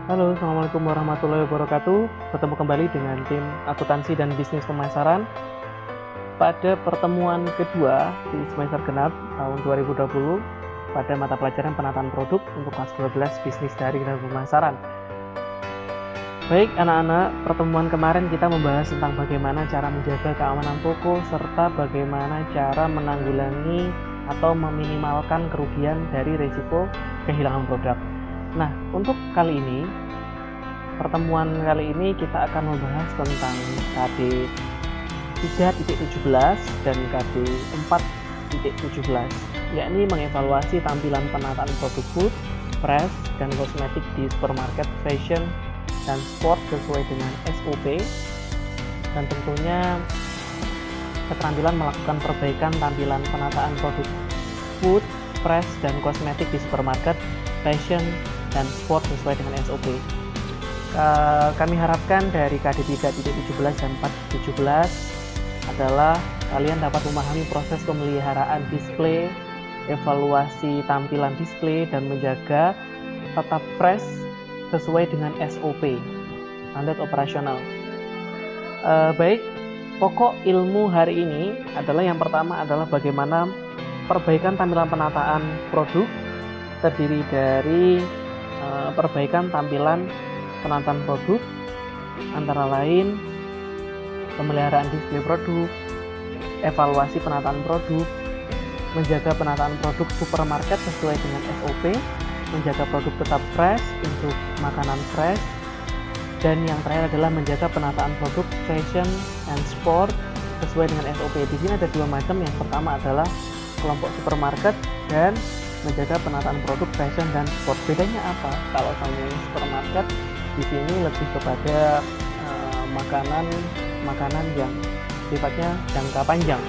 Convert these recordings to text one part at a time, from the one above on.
Halo, Assalamualaikum warahmatullahi wabarakatuh. Bertemu kembali dengan tim akuntansi dan bisnis pemasaran pada pertemuan kedua di semester genap tahun 2020 pada mata pelajaran penataan produk untuk kelas 12 bisnis daring dan pemasaran. Baik anak-anak, pertemuan kemarin kita membahas tentang bagaimana cara menjaga keamanan toko serta bagaimana cara menanggulangi atau meminimalkan kerugian dari risiko kehilangan produk. Nah, untuk pertemuan kali ini kita akan membahas tentang KD 3.17 dan KD 4.17, yakni mengevaluasi tampilan penataan produk food, fresh, dan kosmetik di supermarket, fashion, dan sport sesuai dengan SOP, dan tentunya keterampilan melakukan perbaikan tampilan penataan produk food, fresh, dan kosmetik di supermarket, fashion, dan sport sesuai dengan SOP. Kami harapkan dari KD 3.17 dan 4.17 adalah kalian dapat memahami proses pemeliharaan display, evaluasi tampilan display, dan menjaga tetap fresh sesuai dengan SOP, standar operasional. Baik, pokok ilmu hari ini adalah yang pertama adalah bagaimana perbaikan tampilan penataan produk, terdiri dari perbaikan tampilan penataan produk antara lain pemeliharaan display produk, evaluasi penataan produk, menjaga penataan produk supermarket sesuai dengan SOP, menjaga produk tetap fresh untuk makanan fresh, dan yang terakhir adalah menjaga penataan produk fashion and sport sesuai dengan SOP. Di sini ada dua macam. Yang pertama adalah kelompok supermarket dan menjaga penataan produk fashion dan sport. Bedanya apa? Kalau sama supermarket di sini lebih kepada makanan yang sifatnya jangka panjang,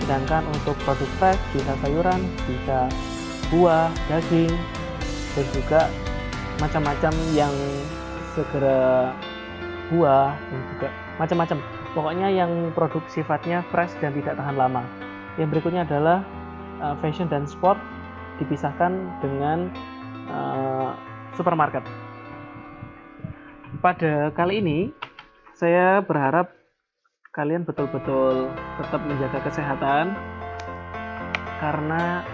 sedangkan untuk produk fresh bisa sayuran, bisa buah, daging, dan juga macam-macam yang segera buah, dan juga macam-macam. Pokoknya yang produk sifatnya fresh dan tidak tahan lama. Yang berikutnya adalah fashion dan sport dipisahkan dengan supermarket. Pada kali ini saya berharap kalian betul-betul tetap menjaga kesehatan, karena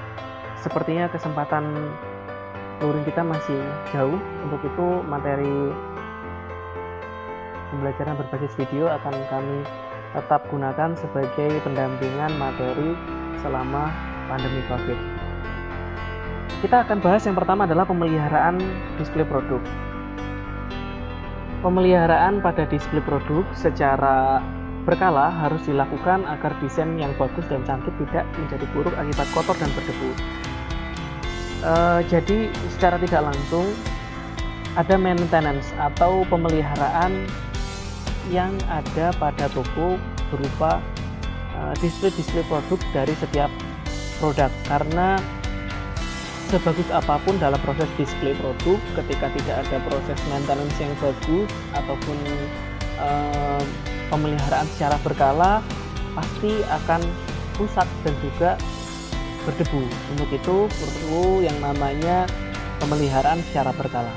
sepertinya kesempatan luring kita masih jauh. Untuk itu materi pembelajaran berbasis video akan kami tetap gunakan sebagai pendampingan materi selama pandemi COVID. Kita akan bahas yang pertama adalah pemeliharaan display produk. Pemeliharaan pada display produk secara berkala harus dilakukan agar desain yang bagus dan cantik tidak menjadi buruk akibat kotor dan berdebu. Jadi secara tidak langsung ada maintenance atau pemeliharaan yang ada pada toko berupa display produk dari setiap produk, karena sebagus apapun dalam proses display produk, ketika tidak ada proses maintenance yang bagus ataupun pemeliharaan secara berkala, pasti akan rusak dan juga berdebu. Untuk itu perlu yang namanya pemeliharaan secara berkala.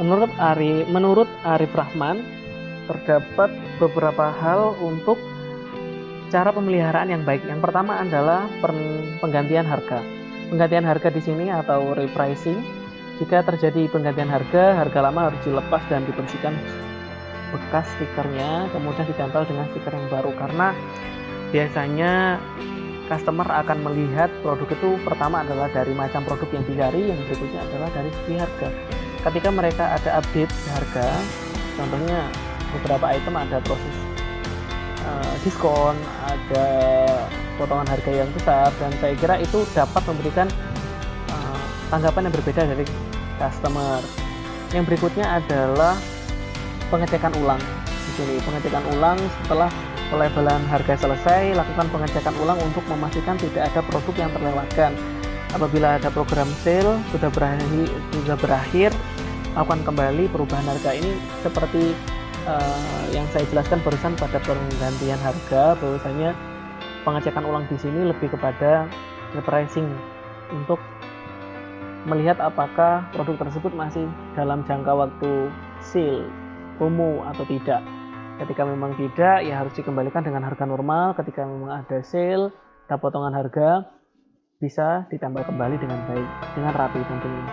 Menurut Arif Rahman, terdapat beberapa hal untuk cara pemeliharaan yang baik. Yang pertama adalah penggantian harga. Penggantian harga di sini atau repricing. Jika terjadi penggantian harga lama harus dilepas dan dibersihkan bekas stikernya, kemudian ditempel dengan stiker yang baru, karena biasanya customer akan melihat produk itu pertama adalah dari macam produk yang dicari, yang berikutnya adalah dari segi harga. Ketika mereka ada update harga, contohnya beberapa item ada proses diskon, ada potongan harga yang besar, dan saya kira itu dapat memberikan tanggapan yang berbeda dari customer. Yang berikutnya adalah pengecekan ulang. Di sini pengecekan ulang setelah pelabelan harga selesai, lakukan pengecekan ulang untuk memastikan tidak ada produk yang terlewatkan. Apabila ada program sale sudah berakhir, lakukan kembali perubahan harga. Ini seperti yang saya jelaskan barusan pada penggantian harga, bahwasanya pengecekan ulang di sini lebih kepada repricing untuk melihat apakah produk tersebut masih dalam jangka waktu sale, promo atau tidak. Ketika memang tidak, ya harus dikembalikan dengan harga normal. Ketika memang ada sale, ada potongan harga, bisa ditambal kembali dengan baik, dengan rapi tentunya.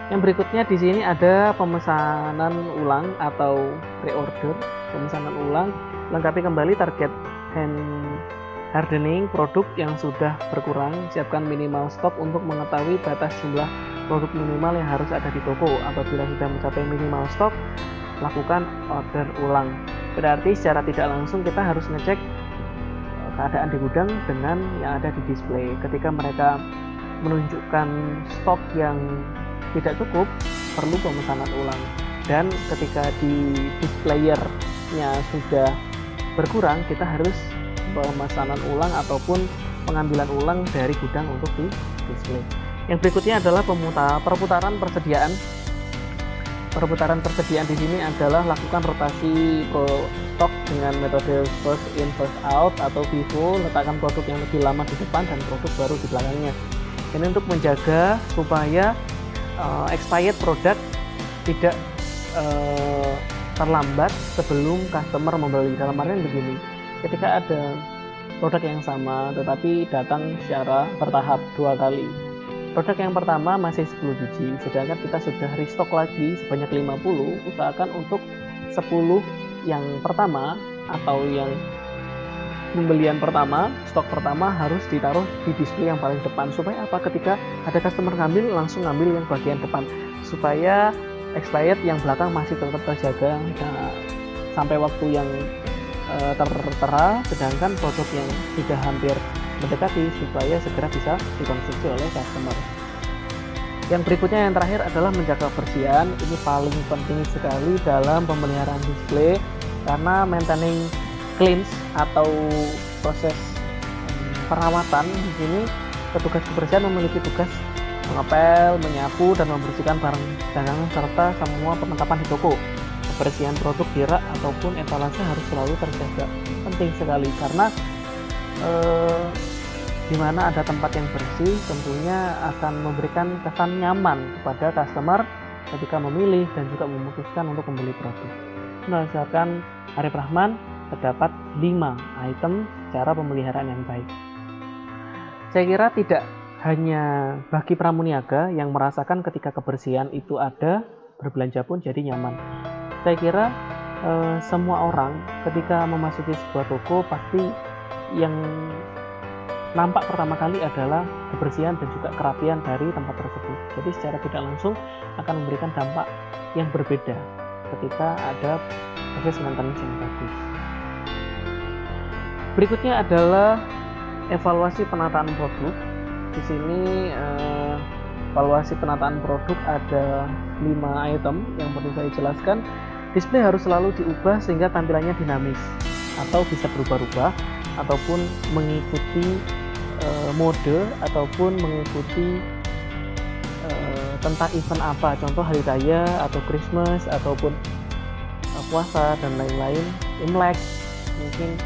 Yang berikutnya di sini ada pemesanan ulang atau pre-order. Pemesanan ulang lengkapi kembali target hardening produk yang sudah berkurang. Siapkan minimal stok untuk mengetahui batas jumlah produk minimal yang harus ada di toko. Apabila sudah mencapai minimal stok, lakukan order ulang. Berarti secara tidak langsung kita harus ngecek keadaan di gudang dengan yang ada di display. Ketika mereka menunjukkan stok yang tidak cukup, perlu pemesanan ulang. Dan ketika di displayernya sudah berkurang, kita harus pemesanan ulang ataupun pengambilan ulang dari gudang untuk di display. Yang berikutnya adalah perputaran persediaan. Perputaran persediaan di sini adalah lakukan rotasi stok dengan metode first in first out atau FIFO. Letakkan produk yang lebih lama di depan dan produk baru di belakangnya. Ini untuk menjaga supaya expired produk tidak terlambat sebelum customer membeli. Dalam artian begini, ketika ada produk yang sama tetapi datang secara bertahap 2 kali. Produk yang pertama masih 10 biji, sedangkan kita sudah restock lagi sebanyak 50, usahakan untuk 10 yang pertama atau yang pembelian pertama, stok pertama harus ditaruh di display yang paling depan. Supaya apa? Ketika ada customer ngambil, langsung ngambil yang bagian depan, supaya expired yang belakang masih tetap terjaga sampai waktu yang tertera, sedangkan produk yang sudah hampir mendekati supaya segera bisa dikonsumsi oleh customer. Yang berikutnya, yang terakhir adalah menjaga kebersihan. Ini paling penting sekali dalam pemeliharaan display, karena maintaining cleans atau proses perawatan di sini, petugas kebersihan memiliki tugas mengepel, menyapu, dan membersihkan barang dagangan serta semua perlengkapan di toko. Kebersihan produk di rak ataupun etalase harus selalu terjaga. Penting sekali karena di mana ada tempat yang bersih tentunya akan memberikan kesan nyaman kepada customer ketika memilih dan juga memutuskan untuk membeli produk. Berdasarkan Arif Rahman, terdapat 5 item cara pemeliharaan yang baik. Saya kira tidak hanya bagi pramuniaga yang merasakan ketika kebersihan itu ada, berbelanja pun jadi nyaman. Saya kira semua orang ketika memasuki sebuah toko pasti yang nampak pertama kali adalah kebersihan dan juga kerapian dari tempat tersebut. Jadi secara tidak langsung akan memberikan dampak yang berbeda ketika ada proses maintenance yang bagus. Berikutnya adalah evaluasi penataan produk. Di sini evaluasi penataan produk ada 5 item yang perlu saya jelaskan. Display harus selalu diubah sehingga tampilannya dinamis atau bisa berubah-ubah ataupun mengikuti mode ataupun mengikuti tentang event apa, contoh hari raya atau Christmas ataupun puasa dan lain-lain, Imlek mungkin.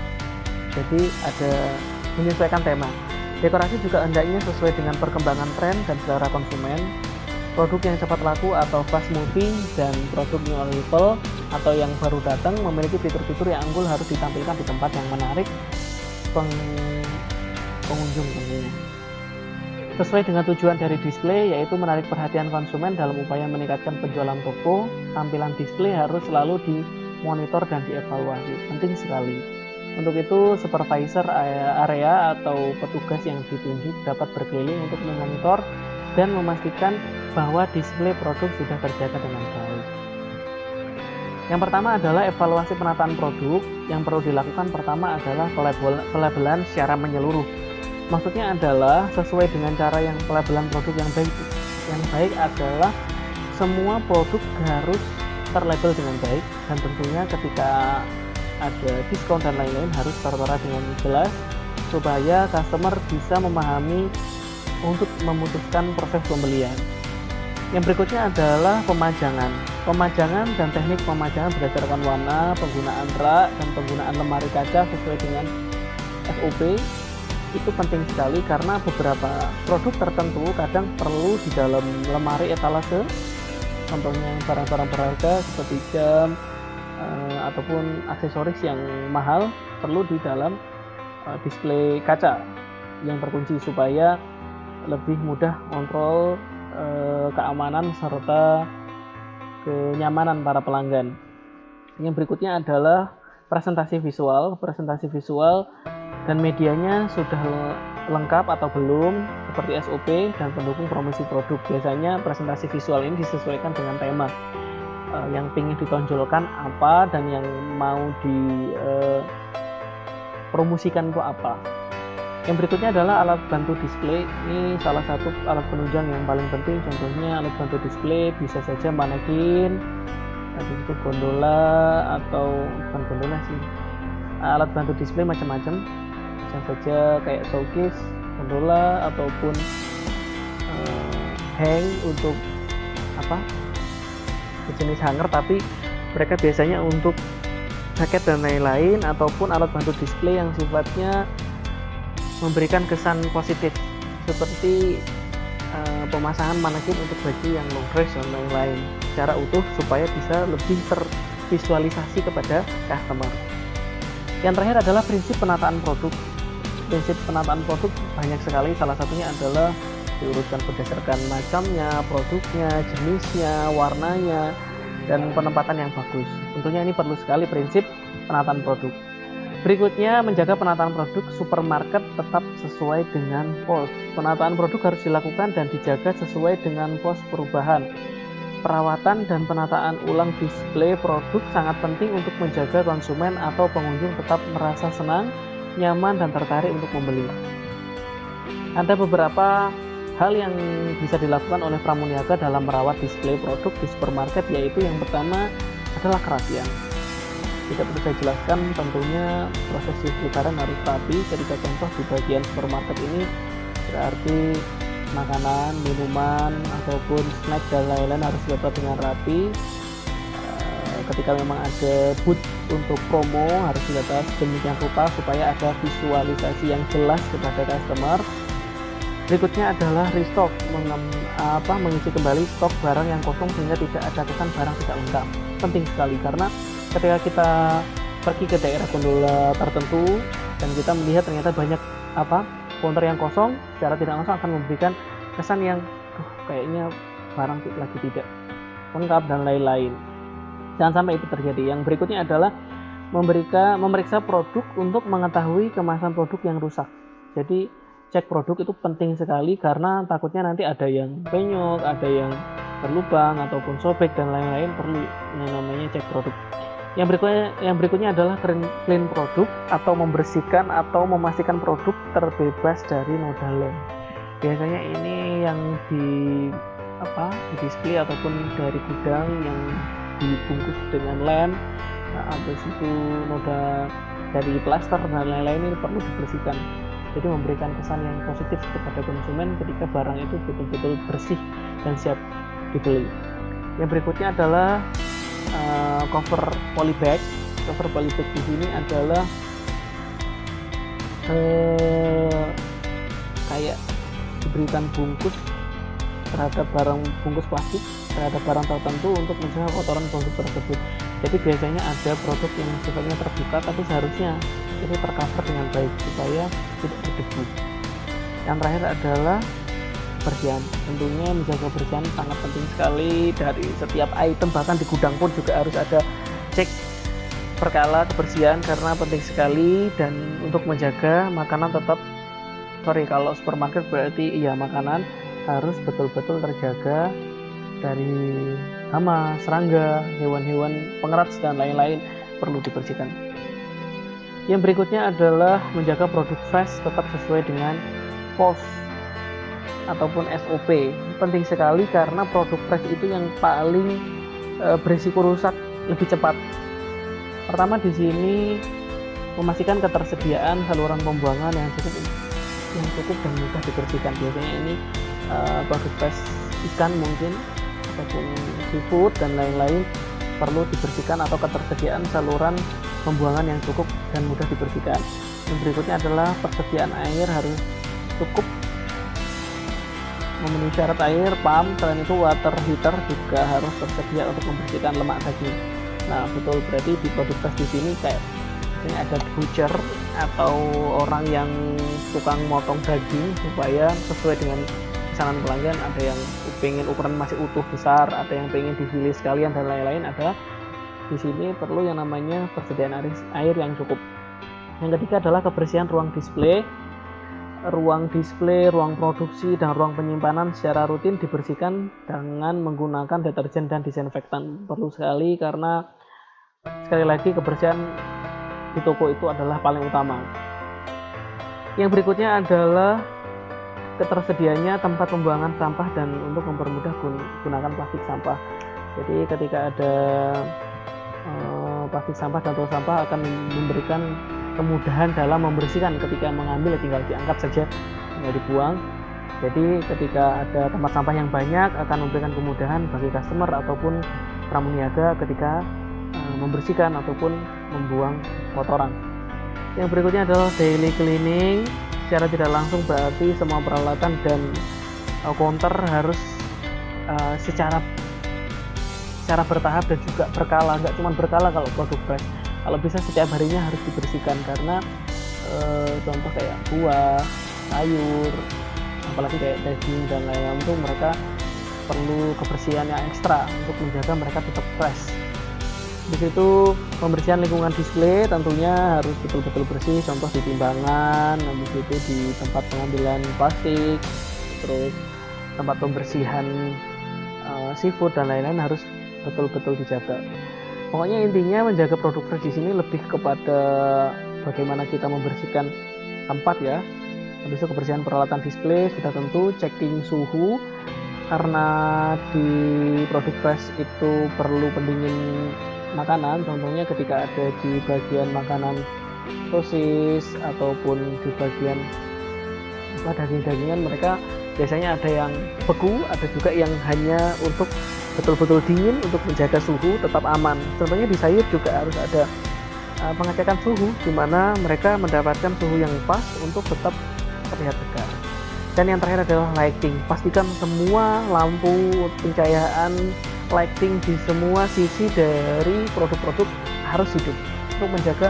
Jadi ada menyesuaikan tema. Dekorasi juga hendaknya sesuai dengan perkembangan tren dan selera konsumen. Produk yang cepat laku atau fast moving dan produk new arrival atau yang baru datang memiliki fitur-fitur yang unggul harus ditampilkan di tempat yang menarik pengunjung tentunya. Sesuai dengan tujuan dari display, yaitu menarik perhatian konsumen dalam upaya meningkatkan penjualan toko, tampilan display harus selalu dimonitor dan dievaluasi. Penting sekali. Untuk itu, supervisor area atau petugas yang ditunjuk dapat berkeliling untuk memonitor dan memastikan bahwa display produk sudah terjaga dengan baik. Yang pertama adalah evaluasi penataan produk. Yang perlu dilakukan pertama adalah pelabelan secara menyeluruh. Maksudnya adalah sesuai dengan cara yang pelabelan produk yang baik. Yang baik adalah semua produk harus terlabel dengan baik, dan tentunya ketika ada diskon dan lain-lain harus tertera dengan jelas supaya customer bisa memahami untuk memutuskan proses pembelian. Yang berikutnya adalah pemajangan. Pemajangan dan teknik pemajangan berdasarkan warna, penggunaan rak, dan penggunaan lemari kaca sesuai dengan SOP. itu penting sekali karena beberapa produk tertentu kadang perlu di dalam lemari etalase, contohnya barang-barang berharga seperti jam ataupun aksesoris yang mahal perlu di dalam display kaca yang terkunci supaya lebih mudah kontrol keamanan serta kenyamanan para pelanggan. Yang berikutnya adalah presentasi visual. Presentasi visual dan medianya sudah lengkap atau belum, seperti SOP dan pendukung promosi produk. Biasanya presentasi visual ini disesuaikan dengan tema yang ingin ditonjolkan apa dan yang mau dipromosikan itu apa. Yang berikutnya adalah alat bantu display. Ini salah satu alat penunjang yang paling penting. Contohnya alat bantu display bisa saja manekin, habis itu gondola, atau bukan gondola sih, alat bantu display macam-macam, bisa saja kayak showcase, gondola, ataupun hang untuk jenis hanger, tapi mereka biasanya untuk jaket dan lain-lain, ataupun alat bantu display yang sifatnya memberikan kesan positif seperti pemasangan manekin untuk baju yang long dress dan lain-lain secara utuh supaya bisa lebih tervisualisasi kepada customer. Yang terakhir adalah prinsip penataan produk. Prinsip penataan produk banyak sekali, salah satunya adalah diurutkan berdasarkan macamnya, produknya, jenisnya, warnanya, dan penempatan yang bagus. Tentunya ini perlu sekali prinsip penataan produk. Berikutnya, menjaga penataan produk supermarket tetap sesuai dengan pos. Penataan produk harus dilakukan dan dijaga sesuai dengan pos perubahan. Perawatan dan penataan ulang display produk sangat penting untuk menjaga konsumen atau pengunjung tetap merasa senang, nyaman, dan tertarik untuk membeli. Ada beberapa hal yang bisa dilakukan oleh pramuniaga dalam merawat display produk di supermarket, yaitu yang pertama adalah kerapian. Tidak perlu saya jelaskan, tentunya proses pelikaran harus rapi. Ketika contoh di bagian supermarket ini berarti makanan, minuman, ataupun snack dan lain-lain harus diletak dengan rapi. Ketika memang ada booth untuk promo harus diletak sedemikian rupa supaya ada visualisasi yang jelas kepada customer. Berikutnya adalah restock, mengisi kembali stok barang yang kosong sehingga tidak ada kesan barang tidak lengkap. Penting sekali karena ketika kita pergi ke daerah gondola tertentu dan kita melihat ternyata banyak counter yang kosong, secara tidak langsung akan memberikan kesan yang kayaknya barang lagi tidak lengkap dan lain-lain. Jangan sampai itu terjadi. Yang berikutnya adalah memeriksa produk untuk mengetahui kemasan produk yang rusak. Jadi cek produk itu penting sekali karena takutnya nanti ada yang penyok, ada yang berlubang ataupun sobek dan lain-lain, perlu yang namanya cek produk. Yang berikutnya adalah clean produk atau membersihkan atau memastikan produk terbebas dari noda lem. Biasanya ini yang di display ataupun dari gudang yang dibungkus dengan lem, habis itu noda dari plaster dan lain-lain ini perlu dibersihkan. Jadi memberikan kesan yang positif kepada konsumen ketika barang itu betul-betul bersih dan siap dibeli. Yang berikutnya adalah cover polybag. Cover polybag di sini adalah kayak diberikan bungkus terhadap barang, bungkus plastik terhadap barang tertentu untuk mencegah kotoran produk tersebut. Jadi biasanya ada produk yang sifatnya terbuka tapi seharusnya itu tercover dengan baik supaya tidak berdebu. Yang terakhir adalah kebersihan. Tentunya menjaga kebersihan sangat penting sekali dari setiap item, bahkan di gudang pun juga harus ada cek berkala kebersihan karena penting sekali. Dan untuk menjaga makanan tetap, kalau supermarket berarti iya makanan harus betul-betul terjaga dari hama, serangga, hewan-hewan pengerat dan lain-lain perlu dibersihkan. Yang berikutnya adalah menjaga produk fresh tetap sesuai dengan POS ataupun SOP. Penting sekali karena produk fresh itu yang paling berisiko rusak lebih cepat. Pertama di sini memastikan ketersediaan saluran pembuangan yang cukup dan mudah dibersihkan. Biasanya ini produk fresh ikan mungkin ataupun seafood dan lain-lain perlu dibersihkan atau ketersediaan saluran pembuangan yang cukup dan mudah dibersihkan. Yang berikutnya adalah persediaan air harus cukup, memenuhi syarat air, pump. Selain itu water heater juga harus tersedia untuk membersihkan lemak daging. Nah betul, berarti di produk fresh di sini kayak ini ada butcher atau orang yang tukang motong daging supaya sesuai dengan pesanan pelanggan. Ada yang pengen ukuran masih utuh besar, ada yang pengen dipilih sekalian dan lain-lain. Ada di sini perlu yang namanya persediaan air yang cukup. Yang ketiga adalah kebersihan ruang display. Ruang display, ruang produksi, dan ruang penyimpanan secara rutin dibersihkan dengan menggunakan deterjen dan disinfektan. Perlu sekali karena sekali lagi kebersihan di toko itu adalah paling utama. Yang berikutnya adalah ketersediaannya tempat pembuangan sampah dan untuk mempermudah gunakan plastik sampah. Jadi ketika ada plastik sampah dan tong sampah akan memberikan kemudahan dalam membersihkan. Ketika mengambil tinggal diangkat saja, tinggal dibuang. Jadi ketika ada tempat sampah yang banyak akan memberikan kemudahan bagi customer ataupun pramuniaga ketika membersihkan ataupun membuang kotoran. Yang berikutnya adalah daily cleaning. Secara tidak langsung berarti semua peralatan dan counter harus secara bertahap dan juga berkala. Nggak cuma berkala kalau produk fresh, kalau bisa setiap harinya harus dibersihkan karena contoh kayak buah, sayur, apalagi kayak daging dan lain-lain itu mereka perlu kebersihan yang ekstra untuk menjaga mereka tetap fresh. Di situ pembersihan lingkungan display tentunya harus betul-betul bersih, contoh di timbangan, habis itu di tempat pengambilan plastik, terus tempat pembersihan seafood dan lain-lain harus betul-betul dijaga. Pokoknya intinya menjaga produk fresh di sini lebih kepada bagaimana kita membersihkan tempat ya. Habis itu kebersihan peralatan display sudah tentu, checking suhu karena di produk fresh itu perlu pendingin makanan. Contohnya ketika ada di bagian makanan sosis ataupun di bagian daging-dagingan, mereka biasanya ada yang beku, ada juga yang hanya untuk betul-betul dingin untuk menjaga suhu tetap aman. Contohnya di sayur juga harus ada pengecekan suhu di mana mereka mendapatkan suhu yang pas untuk tetap terlihat segar. Dan yang terakhir adalah lighting. Pastikan semua lampu, pencahayaan, lighting di semua sisi dari produk-produk harus hidup untuk menjaga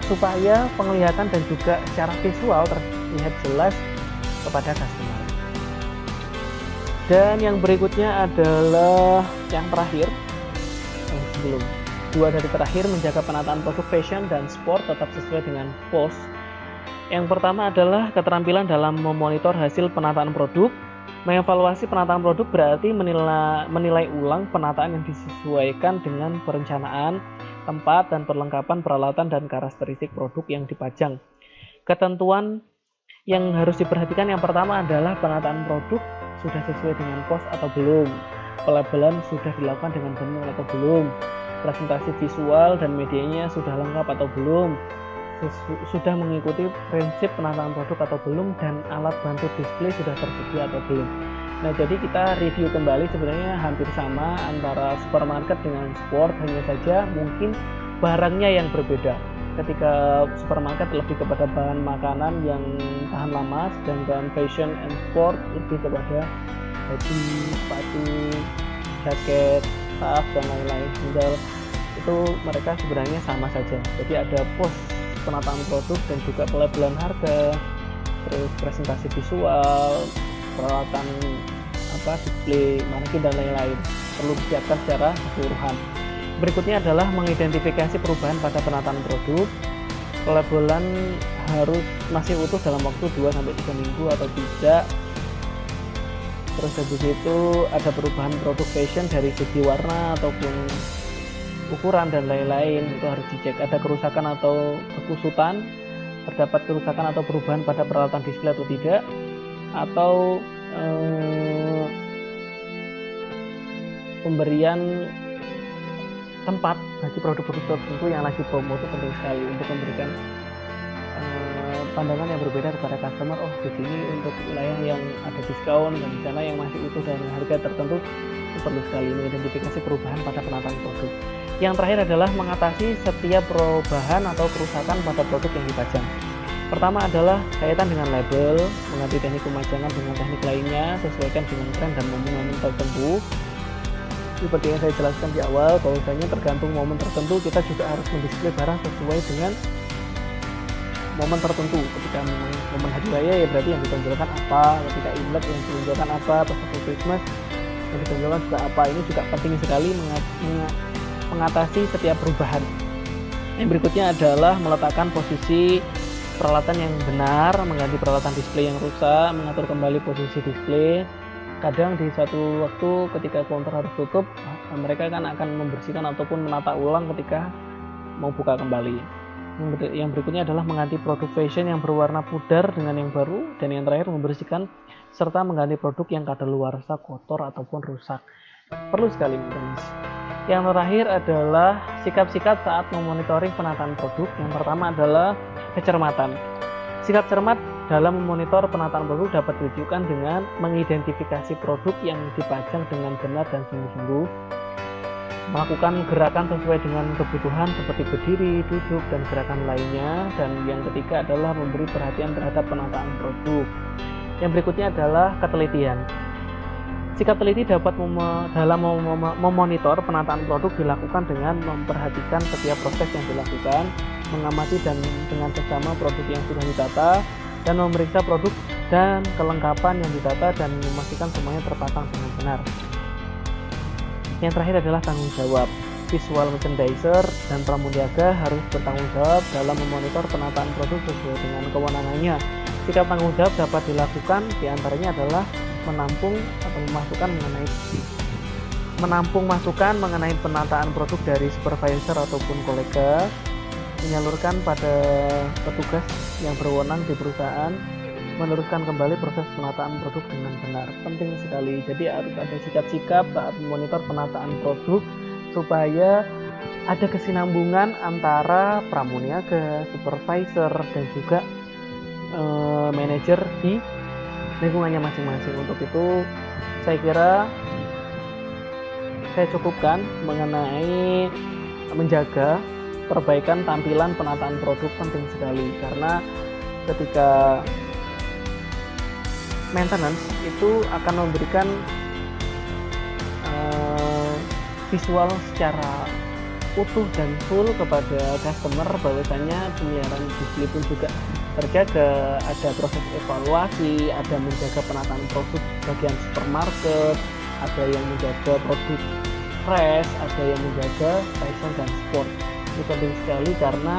supaya penglihatan dan juga secara visual terlihat jelas kepada customer. Dan yang berikutnya adalah yang terakhir, dua dari terakhir, menjaga penataan produk fashion dan sport tetap sesuai dengan POS. Yang pertama adalah keterampilan dalam memonitor hasil penataan produk. Mengevaluasi penataan produk berarti menilai ulang penataan yang disesuaikan dengan perencanaan, tempat, dan perlengkapan peralatan dan karakteristik produk yang dipajang. Ketentuan yang harus diperhatikan yang pertama adalah penataan produk sudah sesuai dengan POS atau belum, pelabelan sudah dilakukan dengan benar atau belum, presentasi visual dan medianya sudah lengkap atau belum, sudah mengikuti prinsip penataan produk atau belum, dan alat bantu display sudah tersedia atau belum. Nah, jadi kita review kembali, sebenarnya hampir sama antara supermarket dengan sport, hanya saja mungkin barangnya yang berbeda. Ketika supermarket lebih kepada bahan makanan yang tahan lama, sedangkan fashion and sport lebih kepada baju, sepatu, jaket, tas, dan lain-lain. Tinggal itu mereka sebenarnya sama saja. Jadi ada pos penataan produk dan juga pelabelan harga, terus presentasi visual, peralatan display, manekin dan lain-lain perlu disiapkan secara keseluruhan. Berikutnya adalah mengidentifikasi perubahan pada penataan produk. Pelabelan harus masih utuh dalam waktu 2-3 minggu atau tidak. Terus habis itu ada perubahan produk fashion dari segi warna ataupun ukuran dan lain-lain, itu harus dicek. Ada kerusakan atau kekusutan, terdapat kerusakan atau perubahan pada peralatan display atau tidak, atau pemberian tempat bagi produk-produk tertentu yang lagi promo itu penting sekali untuk memberikan pandangan yang berbeda kepada customer. Oh, di sini untuk wilayah yang ada diskon dan di sana yang masih utuh dan harga tertentu, itu perlu sekali mengidentifikasi perubahan pada penataan produk. Yang terakhir adalah mengatasi setiap perubahan atau kerusakan pada produk yang dipajang. Pertama adalah kaitan dengan label, mengganti teknik pemajangan dengan teknik lainnya, sesuaikan dengan tren dan momen-momen tertentu. Seperti yang saya jelaskan di awal, bahwasanya tergantung momen tertentu kita juga harus mendisplay barang sesuai dengan momen tertentu. Ketika momen hari raya ya berarti yang ditonjolkan apa, ketika Imlek yang ditonjolkan apa, pas Christmas yang ditonjolkan juga apa. Ini juga penting sekali mengatasi setiap perubahan. Yang berikutnya adalah meletakkan posisi peralatan yang benar, mengganti peralatan display yang rusak, mengatur kembali posisi display. Kadang di suatu waktu ketika counter harus tutup, mereka kan akan membersihkan ataupun menata ulang ketika mau buka kembali. Yang berikutnya adalah mengganti produk fashion yang berwarna pudar dengan yang baru, dan yang terakhir membersihkan serta mengganti produk yang kadaluarsa, kotor ataupun rusak. Perlu sekali maintenance. Yang terakhir adalah sikap-sikap saat memonitoring penataan produk. Yang pertama adalah kecermatan. Sikap cermat dalam memonitor penataan produk dapat ditunjukkan dengan mengidentifikasi produk yang dipajang dengan benar dan sungguh-sungguh, melakukan gerakan sesuai dengan kebutuhan seperti berdiri, duduk, dan gerakan lainnya. Dan yang ketiga adalah memberi perhatian terhadap penataan produk. Yang berikutnya adalah ketelitian. Sikap teliti dapat dalam memonitor penataan produk dilakukan dengan memperhatikan setiap proses yang dilakukan, mengamati dan dengan seksama produk yang sudah ditata, dan memeriksa produk dan kelengkapan yang ditata dan memastikan semuanya terpasang dengan benar. Yang terakhir adalah tanggung jawab. Visual merchandiser dan pramuniaga harus bertanggung jawab dalam memonitor penataan produk sesuai dengan kewenangannya. Sikap tanggung jawab dapat dilakukan diantaranya adalah menampung masukan mengenai penataan produk dari supervisor ataupun kolega, menyalurkan pada petugas yang berwenang di perusahaan, meneruskan kembali proses penataan produk dengan benar. Penting sekali, jadi harus ada sikap-sikap saat memonitor penataan produk supaya ada kesinambungan antara pramuniaga, supervisor, dan juga manajer di lingkungannya masing-masing. Untuk itu saya kira saya cukupkan mengenai menjaga perbaikan tampilan penataan produk. Penting sekali karena ketika maintenance itu akan memberikan visual secara utuh dan full kepada customer, bahwasanya pemeliharaan display pun juga terjaga, ada proses evaluasi, ada menjaga penataan produk bagian supermarket, ada yang menjaga produk fresh, ada yang menjaga fashion dan sport. Ini penting sekali karena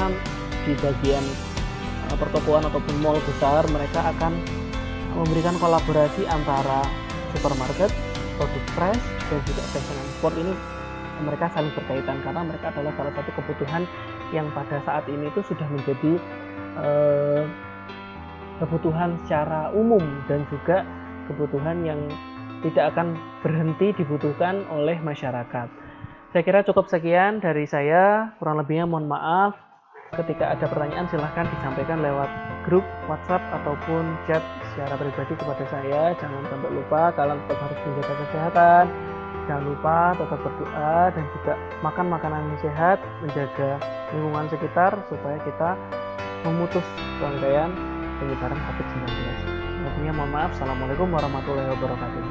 di bagian pertokoan ataupun mall besar mereka akan memberikan kolaborasi antara supermarket, produk fresh, dan juga fashion dan sport. Ini mereka saling berkaitan karena mereka adalah salah satu kebutuhan yang pada saat ini itu sudah menjadi kebutuhan secara umum dan juga kebutuhan yang tidak akan berhenti dibutuhkan oleh masyarakat. Saya kira cukup sekian dari saya, kurang lebihnya mohon maaf. Ketika ada pertanyaan silahkan disampaikan lewat grup WhatsApp ataupun chat secara pribadi kepada saya. Jangan sampai lupa kalian tetap harus menjaga kesehatan, jangan lupa tetap berdoa dan juga makan makanan yang sehat, menjaga lingkungan sekitar supaya kita memutus rangkaian penyebaran COVID-19. Intinya mohon maaf. Assalamualaikum warahmatullahi wabarakatuh.